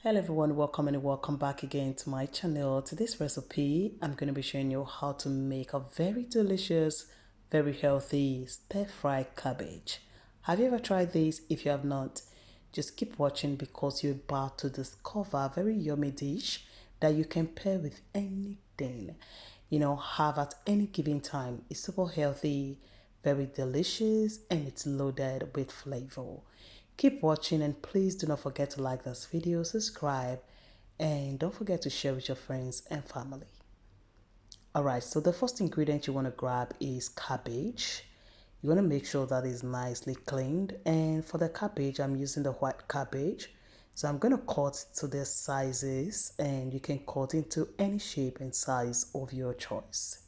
Hello everyone, welcome and welcome back again to my channel. Today's recipe, I'm going to be showing you how to make a very delicious, very healthy stir-fried cabbage. Have you ever tried this? If you have not, just keep watching because you're about to discover a very yummy dish that you can pair with anything. Have at any given time. It's super healthy, very delicious, and it's loaded with flavor. Keep watching and please do not forget to like this video, subscribe, and don't forget to share with your friends and family. Alright, so the first ingredient you want to grab is cabbage. You want to make sure that is nicely cleaned, and for the cabbage I'm using the white cabbage. So I'm going to cut to the sizes, and you can cut into any shape and size of your choice.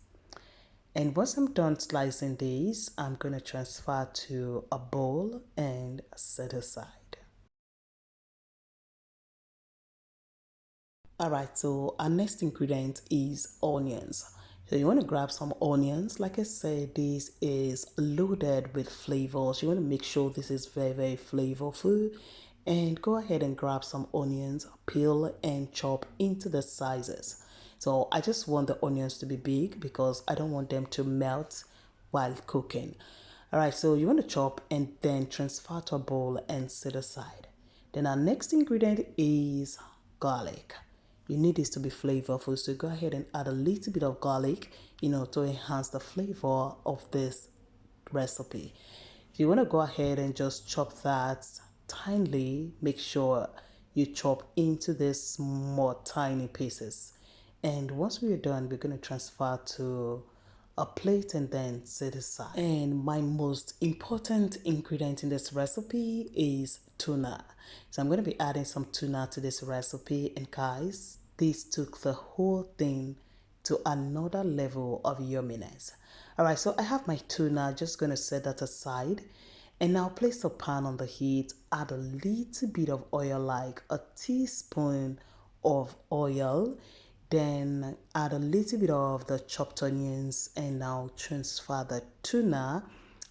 And once I'm done slicing these, I'm going to transfer to a bowl and set aside. Alright, so our next ingredient is onions. So you want to grab some onions. Like I said, this is loaded with flavors. You want to make sure this is very flavorful. And go ahead and grab some onions, peel and chop into the sizes. So I just want the onions to be big because I don't want them to melt while cooking. Alright, so you want to chop and then transfer to a bowl and set aside. Then our next ingredient is garlic. You need this to be flavorful, so go ahead and add a little bit of garlic, to enhance the flavor of this recipe. If you want to go ahead and just chop that tinely, make sure you chop into this small tiny pieces. And once we're done, we're going to transfer to a plate and then set aside. And my most important ingredient in this recipe is tuna. So I'm going to be adding some tuna to this recipe, and guys, this took the whole thing to another level of yumminess. Alright, so I have my tuna, just going to set that aside, and now place a pan on the heat, add a little bit of oil, like a teaspoon of oil, then add a little bit of the chopped onions, and now transfer the tuna,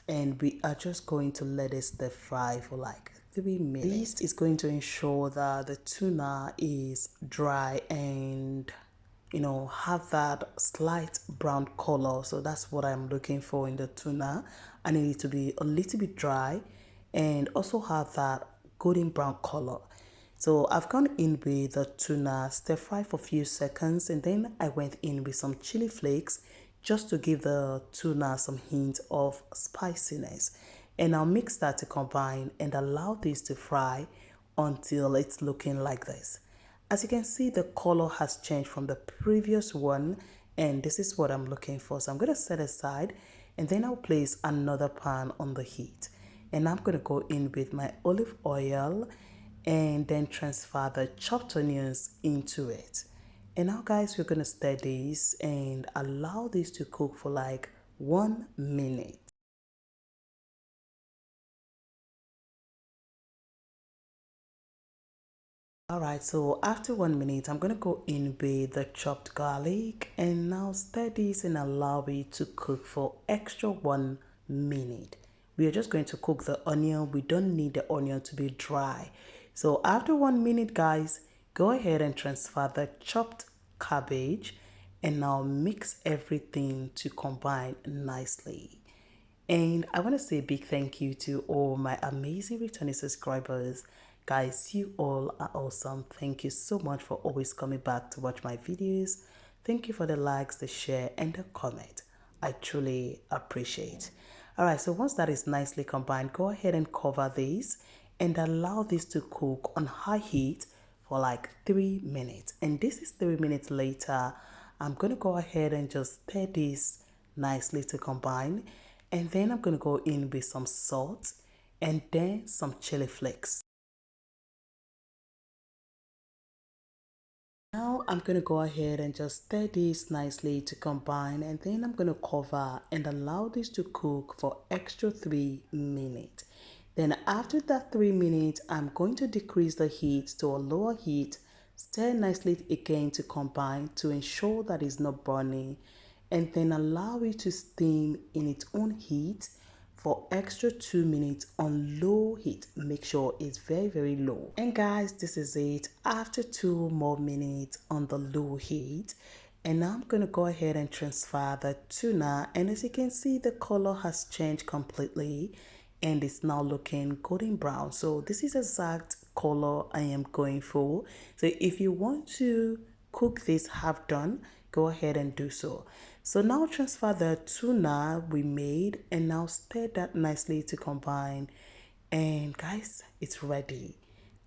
and we are just going to let it stir fry for like 3 minutes. This is going to ensure that the tuna is dry and have that slight brown color. So that's what I'm looking for in the tuna. I need it to be a little bit dry and also have that golden brown color. So I've gone in with the tuna, stir fry for a few seconds, and then I went in with some chili flakes just to give the tuna some hint of spiciness. And I'll mix that to combine and allow this to fry until it's looking like this. As you can see, the color has changed from the previous one, and this is what I'm looking for. So I'm going to set aside, and then I'll place another pan on the heat. And I'm going to go in with my olive oil and then transfer the chopped onions into it. And now guys, we're going to stir this and allow this to cook for like 1 minute. Alright, so after 1 minute, I'm going to go in with the chopped garlic and now stir this and allow it to cook for extra 1 minute. We are just going to cook the onion. We don't need the onion to be dry. So after 1 minute, guys, go ahead and transfer the chopped cabbage and now mix everything to combine nicely. And I want to say a big thank you to all my amazing returning subscribers. Guys, you all are awesome. Thank you so much for always coming back to watch my videos. Thank you for the likes, the share, and the comment. I truly appreciate. Alright, so once that is nicely combined, go ahead and cover this and allow this to cook on high heat for like 3 minutes. And this is 3 minutes later. I'm going to go ahead and just stir this nicely to combine. And then I'm going to go in with some salt and then some chili flakes. Now I'm going to go ahead and just stir this nicely to combine, and then I'm going to cover and allow this to cook for extra 3 minutes. Then after that 3 minutes, I'm going to decrease the heat to a lower heat, stir nicely again to combine to ensure that it's not burning, and then allow it to steam in its own heat for extra 2 minutes on low heat. Make sure it's very low. And guys, this is it after 2 more minutes on the low heat. And now I'm going to go ahead and transfer the tuna, and as you can see, the color has changed completely and it's now looking golden brown. So this is exact color I am going for. So if you want to cook this half done, go ahead and do so. So now transfer the tuna we made and now stir that nicely to combine. And guys, it's ready.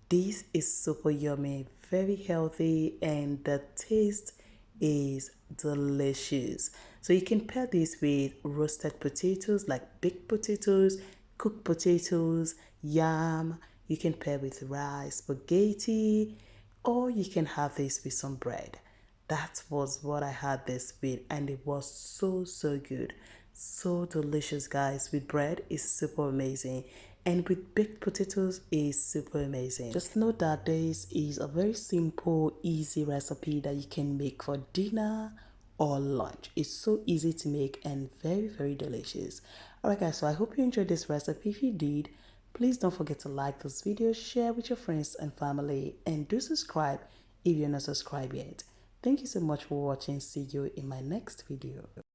This is super yummy, very healthy, and the taste is delicious. So you can pair this with roasted potatoes like baked potatoes, cooked potatoes, yam. You can pair with rice, spaghetti, or you can have this with some bread. That was what I had this with, and it was so good, so delicious, guys. With bread is super amazing, and with baked potatoes is super amazing. Just know that this is a very simple, easy recipe that you can make for dinner or lunch. It's so easy to make and very delicious. Alright guys, so I hope you enjoyed this recipe. If you did, please don't forget to like this video, share with your friends and family, and do subscribe if you're not subscribed yet. Thank you so much for watching. See you in my next video.